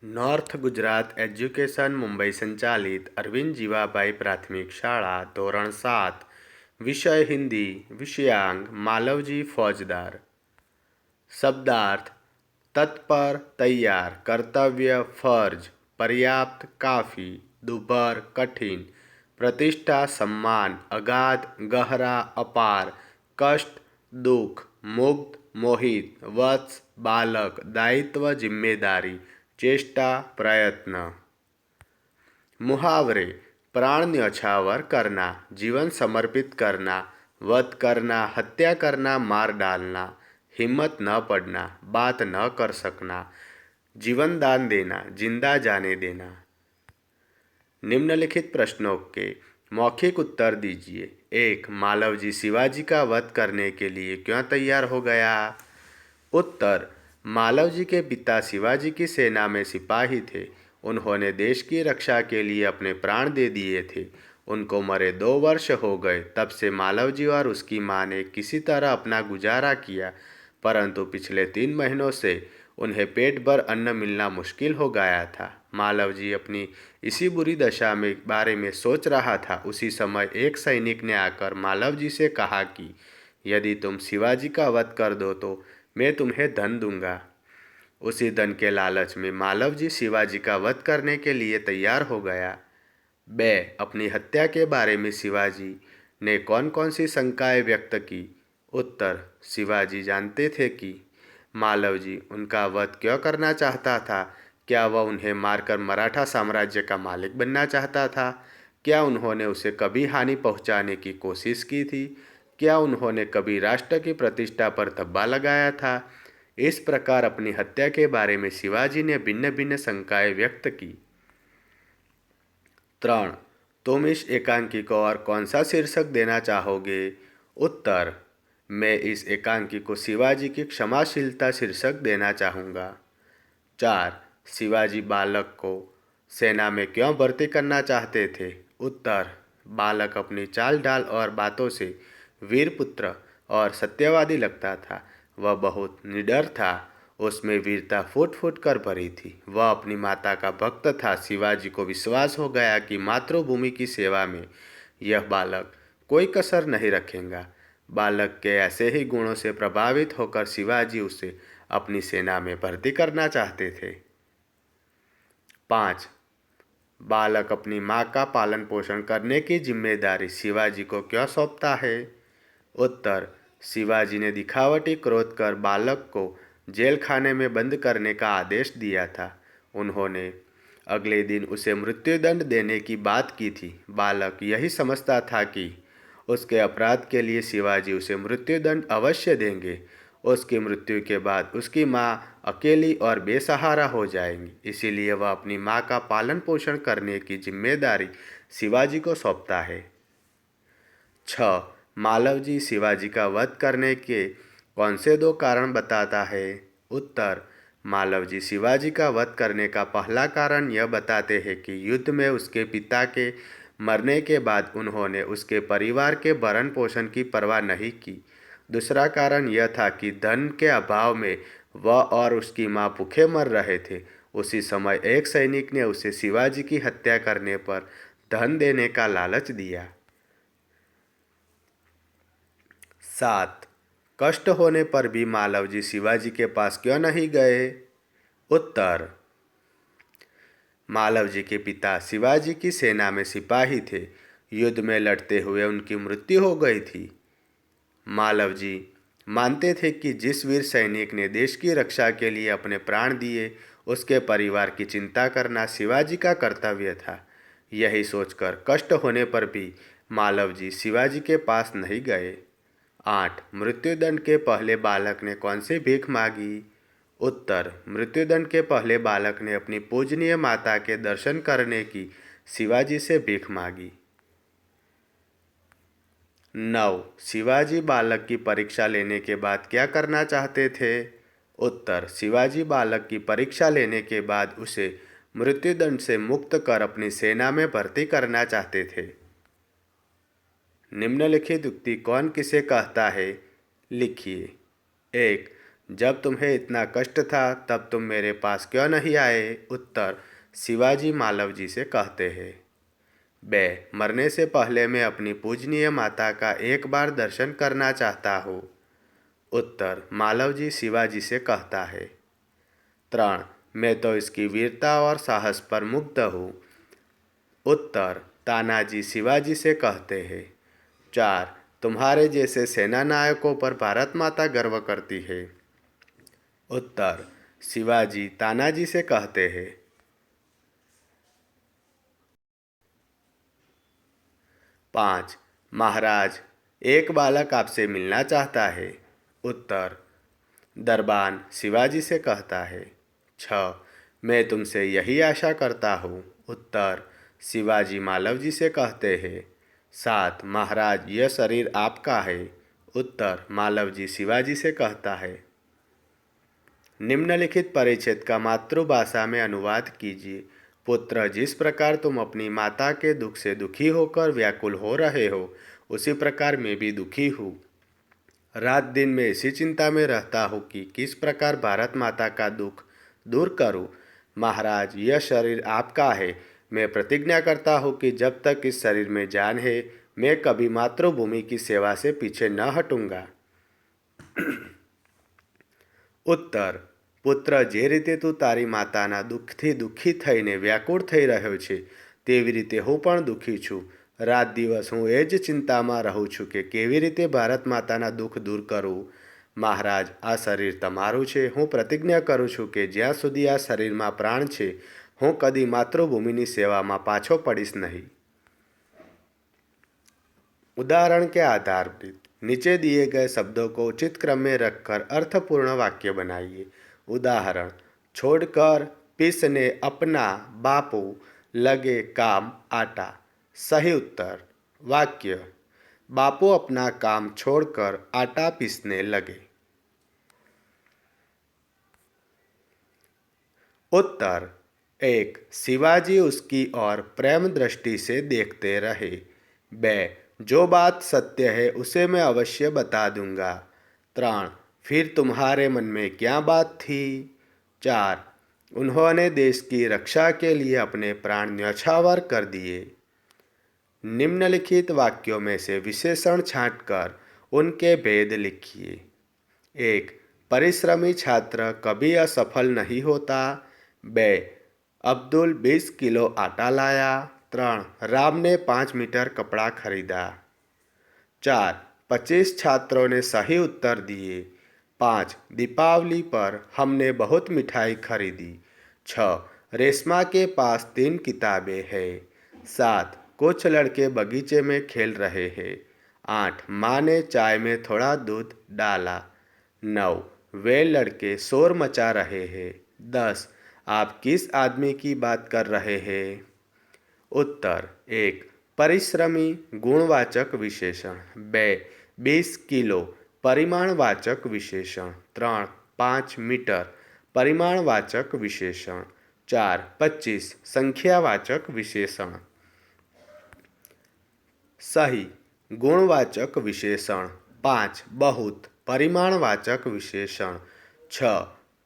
North Gujarat education Mumbai संचालित अरविंद जीवाबाई प्राथमिक शाळा धोरण 7 विषय हिंदी विषयांक मालवजी फौजदार। शब्दार्थ तत्पर तैयार कर्तव्य फर्ज पर्याप्त काफ़ी दुभर कठिन प्रतिष्ठा सम्मान अगाध गहरा अपार कष्ट दुख मुग्ध मोहित वत्स बालक दायित्व जिम्मेदारी चेष्टा प्रयत्न। मुहावरे प्राण न्यौछावर करना जीवन समर्पित करना वध करना हत्या करना मार डालना हिम्मत न पड़ना बात न कर सकना जीवन दान देना जिंदा जाने देना। निम्नलिखित प्रश्नों के मौखिक उत्तर दीजिए। 1. मालवजी शिवाजी का वध करने के लिए क्यों तैयार हो गया? उत्तर: मालवजी के पिता शिवाजी की सेना में सिपाही थे। उन्होंने देश की रक्षा के लिए अपने प्राण दे दिए थे। उनको मरे 2 वर्ष हो गए। तब से मालवजी और उसकी मां ने किसी तरह अपना गुजारा किया, परंतु पिछले 3 महीनों से उन्हें पेट भर अन्न मिलना मुश्किल हो गया था। मालवजी अपनी इसी बुरी दशा में बारे में सोच रहा था। उसी समय एक सैनिक ने आकर मालवजी से कहा कि यदि तुम शिवाजी का वध कर दो तो मैं तुम्हें धन दूंगा। उसी धन के लालच में मालवजी शिवाजी का वध करने के लिए तैयार हो गया। ब. अपनी हत्या के बारे में शिवाजी ने कौन कौन सी शंकाएं व्यक्त की? उत्तर: शिवाजी जानते थे कि मालवजी उनका वध क्यों करना चाहता था। क्या वह उन्हें मारकर मराठा साम्राज्य का मालिक बनना चाहता था? क्या उन्होंने उसे कभी हानि पहुंचाने की कोशिश की थी? क्या उन्होंने कभी राष्ट्र की प्रतिष्ठा पर धब्बा लगाया था? इस प्रकार अपनी हत्या के बारे में शिवाजी ने भिन्न भिन्न शंकाएं व्यक्त की। 3. तुम इस एकांकी को और कौन सा शीर्षक देना चाहोगे? उत्तर: मैं इस एकांकी को शिवाजी की क्षमाशीलता शीर्षक देना चाहूँगा। 4. शिवाजी बालक को सेना में क्यों भर्ती करना चाहते थे? उत्तर: बालक अपनी चाल ढाल और बातों से वीरपुत्र और सत्यवादी लगता था। वह बहुत निडर था। उसमें वीरता फूट फूट कर भरी थी। वह अपनी माता का भक्त था। शिवाजी को विश्वास हो गया कि मातृभूमि की सेवा में यह बालक कोई कसर नहीं रखेगा। बालक के ऐसे ही गुणों से प्रभावित होकर शिवाजी उसे अपनी सेना में भर्ती करना चाहते थे। 5. बालक अपनी मां का पालन पोषण करने की जिम्मेदारी शिवाजी को क्यों सौंपता है? उत्तर: शिवाजी ने दिखावटी क्रोध कर बालक को जेल खाने में बंद करने का आदेश दिया था। उन्होंने अगले दिन उसे मृत्युदंड देने की बात की थी। बालक यही समझता था कि उसके अपराध के लिए शिवाजी उसे मृत्युदंड अवश्य देंगे। उसकी मृत्यु के बाद उसकी मां अकेली और बेसहारा हो जाएंगी, इसीलिए वह अपनी मां का पालन पोषण करने की जिम्मेदारी शिवाजी को सौंपता है। 6. मालवजी शिवाजी का वध करने के कौन से 2 कारण बताता है? उत्तर: मालवजी शिवाजी का वध करने का पहला कारण यह बताते हैं कि युद्ध में उसके पिता के मरने के बाद उन्होंने उसके परिवार के भरण पोषण की परवाह नहीं की। दूसरा कारण यह था कि धन के अभाव में वह और उसकी मां भूखे मर रहे थे। उसी समय एक सैनिक ने उसे शिवाजी की हत्या करने पर धन देने का लालच दिया। 7. कष्ट होने पर भी मालवजी शिवाजी के पास क्यों नहीं गए? उत्तर: मालवजी के पिता शिवाजी की सेना में सिपाही थे। युद्ध में लड़ते हुए उनकी मृत्यु हो गई थी। मालवजी मानते थे कि जिस वीर सैनिक ने देश की रक्षा के लिए अपने प्राण दिए, उसके परिवार की चिंता करना शिवाजी का कर्तव्य था। यही सोचकर कष्ट होने पर भी मालवजी शिवाजी के पास नहीं गए। 8. मृत्युदंड के पहले बालक ने कौन सी भीख मांगी? उत्तर: मृत्युदंड के पहले बालक ने अपनी पूजनीय माता के दर्शन करने की शिवाजी से भीख मांगी। 9. शिवाजी बालक की परीक्षा लेने के बाद क्या करना चाहते थे? उत्तर: शिवाजी बालक की परीक्षा लेने के बाद उसे मृत्युदंड से मुक्त कर अपनी सेना में भर्ती करना चाहते थे। निम्नलिखित उक्ति कौन किसे कहता है? लिखिए। 1. जब तुम्हें इतना कष्ट था तब तुम मेरे पास क्यों नहीं आए? उत्तर, शिवाजी मालव जी से कहते हैं। बे, मरने से पहले मैं अपनी पूजनीय माता का एक बार दर्शन करना चाहता हूँ। उत्तर, मालव जी शिवाजी से कहता है। 3. मैं तो इसकी वीरता और साहस पर मुग्ध हूँ। उत्तर, तानाजी शिवाजी से कहते हैं। 4. तुम्हारे जैसे सेना नायकों पर भारत माता गर्व करती है। उत्तर, शिवाजी तानाजी से कहते हैं। 5. महाराज, एक बालक आपसे मिलना चाहता है। उत्तर, दरबान शिवाजी से कहता है। 6. मैं तुमसे यही आशा करता हूँ। उत्तर, शिवाजी मालव जी से कहते हैं। 7. महाराज, यह शरीर आपका है। उत्तर, मालव जी शिवाजी से कहता है। निम्नलिखित परिच्छेद का मातृभाषा में अनुवाद कीजिए। पुत्र, जिस प्रकार तुम अपनी माता के दुख से दुखी होकर व्याकुल हो रहे हो, उसी प्रकार मैं भी दुखी हूँ। रात दिन मैं इसी चिंता में रहता हूँ कि किस प्रकार भारत माता का दुख दूर करूँ। महाराज, यह शरीर आपका है। मैं प्रतिज्ञा करता हूँ कि जब तक इस शरीर में जान है, मैं कभी मातृभूमि की सेवा से पीछे न हटूंगा। उत्तर, પુત્ર, જે રીતે તું તારી માતાના દુઃખથી દુઃખી થઈને વ્યાકુળ થઈ રહ્યો છે, તેવી રીતે હું પણ દુઃખી છું. રાત દિવસ હું એ જ ચિંતામાં રહું છું કે કેવી રીતે ભારત માતાના દુઃખ દૂર કરવું. મહારાજ, આ શરીર તમારું છે. હું પ્રતિજ્ઞા કરું છું કે જ્યાં સુધી આ શરીરમાં પ્રાણ છે, હું કદી માતૃભૂમિની સેવામાં પાછો પડીશ નહીં. उदाहरण के आधार पर नीचे दिए गए शब्दों को उचित क्रम में रखकर अर्थपूर्ण वाक्य बनाइए. उदाहरण, छोड़कर पीसने अपना बापू लगे काम आटा. सही उत्तर. वाक्य, बापू अपना काम छोड़कर आटा पीसने लगे. उत्तर 1. शिवाजी उसकी ओर प्रेम दृष्टि से देखते रहे. 2. जो बात सत्य है उसे मैं अवश्य बता दूंगा. 3. फिर तुम्हारे मन में क्या बात थी? 4. उन्होंने देश की रक्षा के लिए अपने प्राण न्यौछावर कर दिए. निम्नलिखित वाक्यों में से विशेषण छांटकर उनके भेद लिखिए. 1. परिश्रमी छात्र कभी असफल नहीं होता. 2. अब्दुल 20 किलो आटा लाया. 3. राम ने 5 मीटर कपड़ा खरीदा. 4. 25 छात्रों ने सही उत्तर दिए. 5. दीपावली पर हमने बहुत मिठाई खरीदी. 6. रेशमा के पास 3 किताबें हैं. 7. कुछ लड़के बगीचे में खेल रहे हैं. 8. माँ ने चाय में थोड़ा दूध डाला. 9. वे लड़के शोर मचा रहे हैं. 10. आप किस आदमी की बात कर रहे हैं? उत्तर 1. परिश्रमी गुणवाचक विशेषण. 2. 20 किलो परिमाणवाचक विशेषण. 3. 5 मीटर परिमाणवाचक विशेषण. 4. 25 संख्यावाचक विशेषण. सही. गुणवाचक विशेषण. 5. बहुत परिमाणवाचक विशेषण. 6.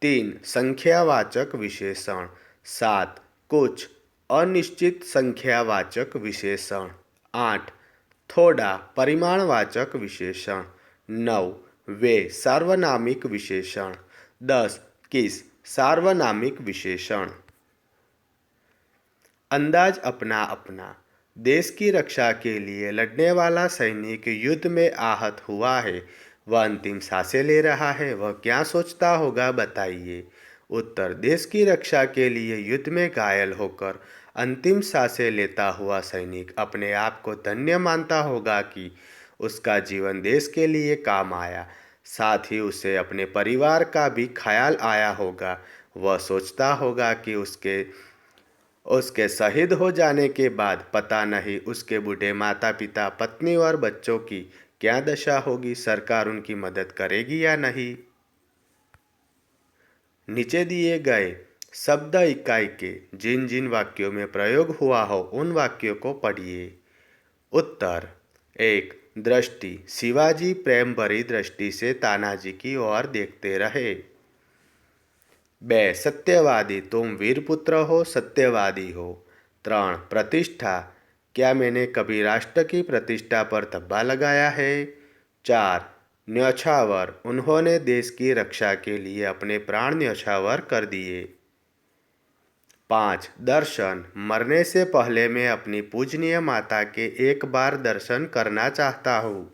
3 संख्यावाचक विशेषण. 7. कुछ अनिश्चित संख्यावाचक विशेषण. 8. थोड़ा परिमाणवाचक विशेषण. 9. वे सार्वनामिक विशेषण. 10. किस सार्वनामिक विशेषण. अंदाज अपना अपना. देश की रक्षा के लिए लड़ने वाला सैनिक युद्ध में आहत हुआ है. वह अंतिम सांसें ले रहा है. वह क्या सोचता होगा, बताइए. उत्तर, देश की रक्षा के लिए युद्ध में घायल होकर अंतिम सांसें लेता हुआ सैनिक अपने आप को धन्य मानता होगा कि उसका जीवन देश के लिए काम आया. साथ ही उसे अपने परिवार का भी ख्याल आया होगा. वह सोचता होगा कि उसके शहीद हो जाने के बाद पता नहीं उसके बूढ़े माता पिता, पत्नी और बच्चों की क्या दशा होगी. सरकार उनकी मदद करेगी या नहीं. नीचे दिए गए शब्द इकाई के जिन जिन वाक्यों में प्रयोग हुआ हो उन वाक्यों को पढ़िए. उत्तर 1. दृष्टि। शिवाजी प्रेम भरी दृष्टि से तानाजी की ओर देखते रहे। बे सत्यवादी, तुम वीरपुत्र हो, सत्यवादी हो। 3 प्रतिष्ठा, क्या मैंने कभी राष्ट्र की प्रतिष्ठा पर धब्बा लगाया है। 4 न्यौछावर, उन्होंने देश की रक्षा के लिए अपने प्राण न्यौछावर कर दिए। 5 दर्शन, मरने से पहले मैं अपनी पूजनीय माता के एक बार दर्शन करना चाहता हूँ।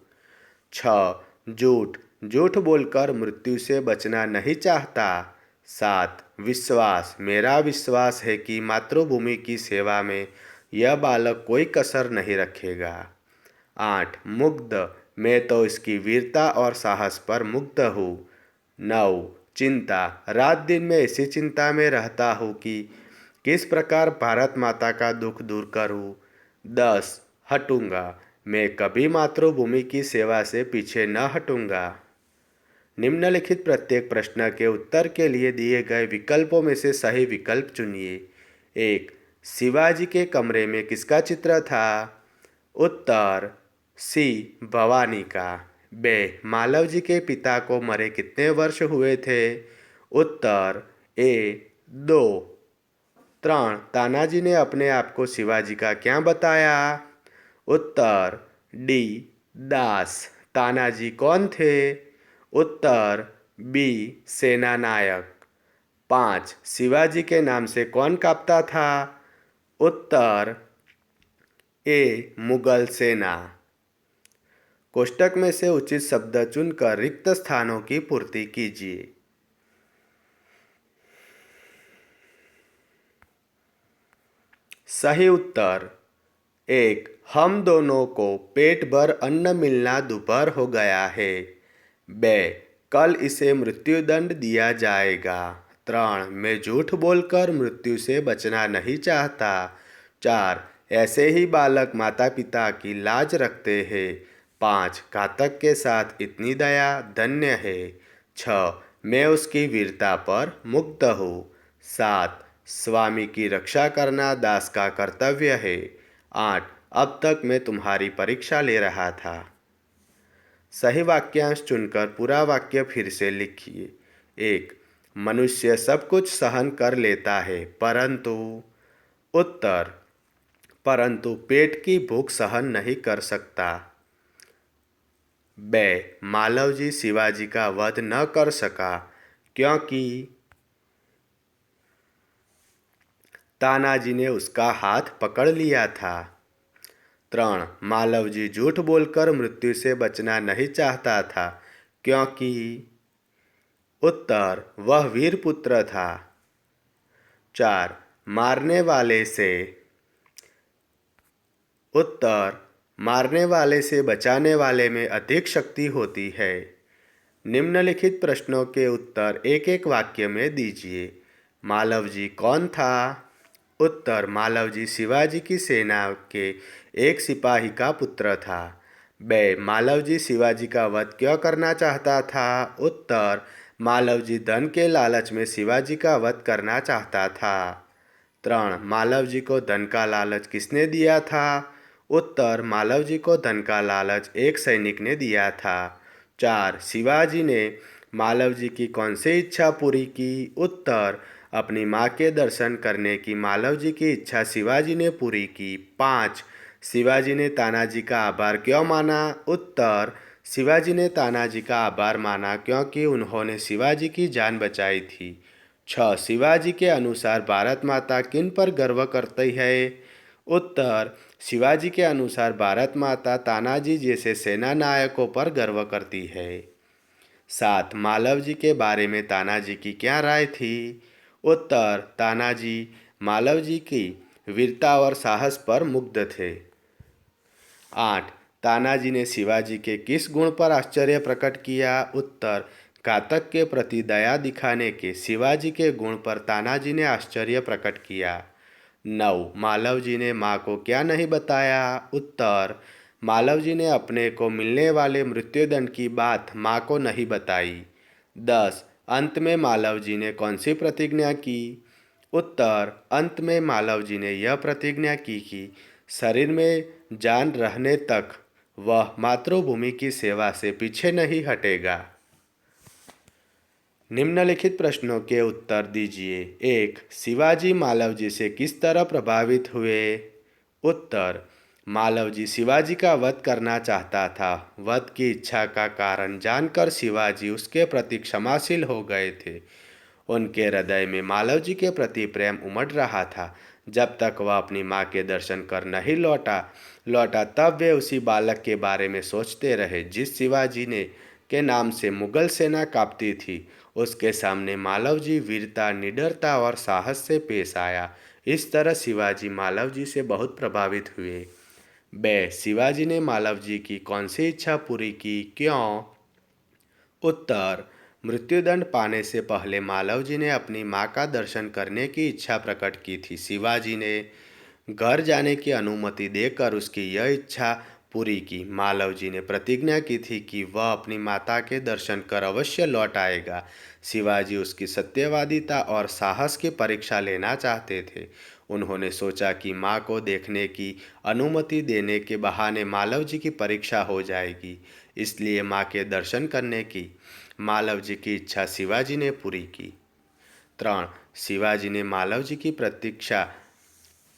6 झूठ, झूठ बोलकर मृत्यु से बचना नहीं चाहता। 7 विश्वास, मेरा विश्वास है कि मातृभूमि की सेवा में यह बालक कोई कसर नहीं रखेगा। 8 मुग्ध, मैं तो इसकी वीरता और साहस पर मुग्ध हूँ। 9 चिंता, रात दिन मैं इसी चिंता में रहता हूँ कि किस प्रकार भारत माता का दुख दूर करूँ। 10 हटूंगा, मैं कभी मातृभूमि की सेवा से पीछे न हटूंगा। निम्नलिखित प्रत्येक प्रश्न के उत्तर के लिए दिए गए विकल्पों में से सही विकल्प चुनिए। 1 शिवाजी के कमरे में किसका चित्र था। उत्तर सी भवानी का। बे मालव जी के पिता को मरे कितने वर्ष हुए थे। उत्तर ए 2। 3 तानाजी ने अपने आप को शिवाजी का क्या बताया। उत्तर डी दास। तानाजी कौन थे। उत्तर बी सेनानायक। 5 शिवाजी के नाम से कौन कांपता था। उत्तर ए मुगल सेना। कोष्टक में से उचित शब्द चुनकर रिक्त स्थानों की पूर्ति कीजिए। सही उत्तर 1 हम दोनों को पेट भर अन्न मिलना दोपहर हो गया है। बे कल इसे मृत्युदंड दिया जाएगा। 3 मैं झूठ बोलकर मृत्यु से बचना नहीं चाहता। 4 ऐसे ही बालक माता पिता की लाज रखते हैं। 5 घातक के साथ इतनी दया धन्य है। 6 मैं उसकी वीरता पर मुग्ध हूँ। 7 स्वामी की रक्षा करना दास का कर्तव्य है। 8 अब तक मैं तुम्हारी परीक्षा ले रहा था। सही वाक्यांश चुनकर पूरा वाक्य फिर से लिखिए। 1 मनुष्य सब कुछ सहन कर लेता है परंतु। उत्तर परंतु पेट की भूख सहन नहीं कर सकता। बे मालव जी शिवाजी का वध न कर सका क्योंकि तानाजी ने उसका हाथ पकड़ लिया था। 3 मालव जी झूठ बोलकर मृत्यु से बचना नहीं चाहता था क्योंकि। उत्तर वह वीर पुत्र था। 4 मारने वाले से। उत्तर मारने वाले से बचाने वाले में अधिक शक्ति होती है। निम्नलिखित प्रश्नों के उत्तर एक एक वाक्य में दीजिए। मालव जी कौन था। उत्तर मालव जी शिवाजी की सेना के एक सिपाही का पुत्र था। बे मालव जी शिवाजी का वध क्यों करना चाहता था। उत्तर मालव जी धन के लालच में शिवाजी का वध करना चाहता था। 3 मालव जी को धन का लालच किसने दिया था। उत्तर मालव जी को धन का लालच एक सैनिक ने दिया था। 4 शिवाजी ने मालव जी की कौन सी इच्छा पूरी की। उत्तर अपनी माँ के दर्शन करने की मालव जी की इच्छा शिवाजी ने पूरी की। 5 शिवाजी ने तानाजी का आभार क्यों माना। उत्तर शिवाजी ने तानाजी का आभार माना क्योंकि उन्होंने शिवाजी की जान बचाई थी। 6 शिवाजी के अनुसार भारत माता किन पर गर्व करती है। उत्तर शिवाजी के अनुसार भारत माता तानाजी जैसे सेना नायकों पर गर्व करती है। 7 मालव जी के बारे में तानाजी की क्या राय थी। उत्तर तानाजी मालव जी की वीरता और साहस पर मुग्ध थे। 8 तानाजी ने शिवाजी के किस गुण पर आश्चर्य प्रकट किया। उत्तर घातक के प्रति दया दिखाने के शिवाजी के गुण पर तानाजी ने आश्चर्य प्रकट किया। 9 मालव जी ने माँ को क्या नहीं बताया। उत्तर मालव जी ने अपने को मिलने वाले मृत्युदंड की बात माँ को नहीं बताई। 10 अंत में मालव जी ने कौन सी प्रतिज्ञा की। उत्तर अंत में मालव जी ने यह प्रतिज्ञा की कि शरीर में जान रहने तक वह मातृभूमि की सेवा से पीछे नहीं हटेगा। निम्नलिखित प्रश्नों के उत्तर दीजिए। 1. शिवाजी मालवजी से किस तरह प्रभावित हुए? उत्तर: मालवजी शिवाजी का वध करना चाहता था। वध की इच्छा का कारण जानकर शिवाजी उसके प्रति क्षमाशील हो गए थे। उनके हृदय में मालवजी के प्रति प्रेम उमड़ रहा था। जब तक वह अपनी माँ के दर्शन कर नहीं लौटा तब वे उसी बालक के बारे में सोचते रहे जिस शिवाजी ने के नाम से मुगल सेना कांपती थी। उसके सामने मालवजी वीरता, निडरता और साहस से पेश आया। इस तरह शिवाजी मालवजी से बहुत प्रभावित हुए। शिवाजी ने मालवजी की कौन सी इच्छा पूरी की, क्यों? उत्तर: मृत्युदंड पाने से पहले मालवजी ने अपनी माँ का दर्शन करने की इच्छा प्रकट की थी। शिवाजी ने घर जाने की अनुमति देकर उसकी यह इच्छा पूरी की। मालवजी ने प्रतिज्ञा की थी कि वह अपनी माता के दर्शन कर अवश्य लौट आएगा। शिवाजी उसकी सत्यवादिता और साहस की परीक्षा लेना चाहते थे। उन्होंने सोचा कि माँ को देखने की अनुमति देने के बहाने मालवजी की परीक्षा हो जाएगी, इसलिए माँ के दर्शन करने की मालवजी की इच्छा शिवाजी ने पूरी की। 3. शिवाजी ने मालवजी की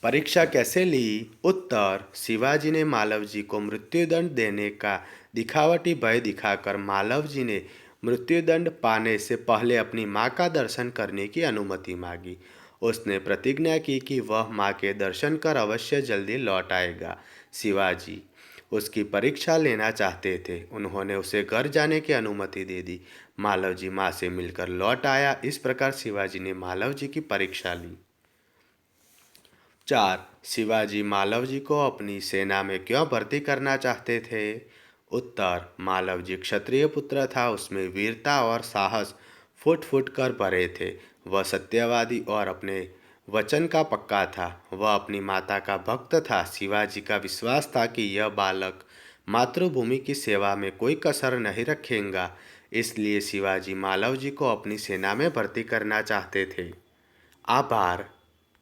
परीक्षा कैसे ली? उत्तर: शिवाजी ने मालवजी को मृत्युदंड देने का दिखावटी भय दिखाकर मालवजी ने मृत्युदंड पाने से पहले अपनी माँ का दर्शन करने की अनुमति मांगी। उसने प्रतिज्ञा की कि वह माँ के दर्शन कर अवश्य जल्दी लौट आएगा। शिवाजी उसकी परीक्षा लेना चाहते थे। उन्होंने उसे घर जाने की अनुमति दे दी। मालवजी माँ से मिलकर लौट आया। इस प्रकार शिवाजी ने मालवजी की परीक्षा ली। 4. शिवाजी मालवजी को अपनी सेना में क्यों भर्ती करना चाहते थे? उत्तर: मालवजी क्षत्रिय पुत्र था। उसमें वीरता और साहस फुट फुट कर भरे थे। वह सत्यवादी और अपने वचन का पक्का था। वह अपनी माता का भक्त था। शिवाजी का विश्वास था कि यह बालक मातृभूमि की सेवा में कोई कसर नहीं रखेगा। इसलिए शिवाजी मालवजी को अपनी सेना में भर्ती करना चाहते थे। आभार।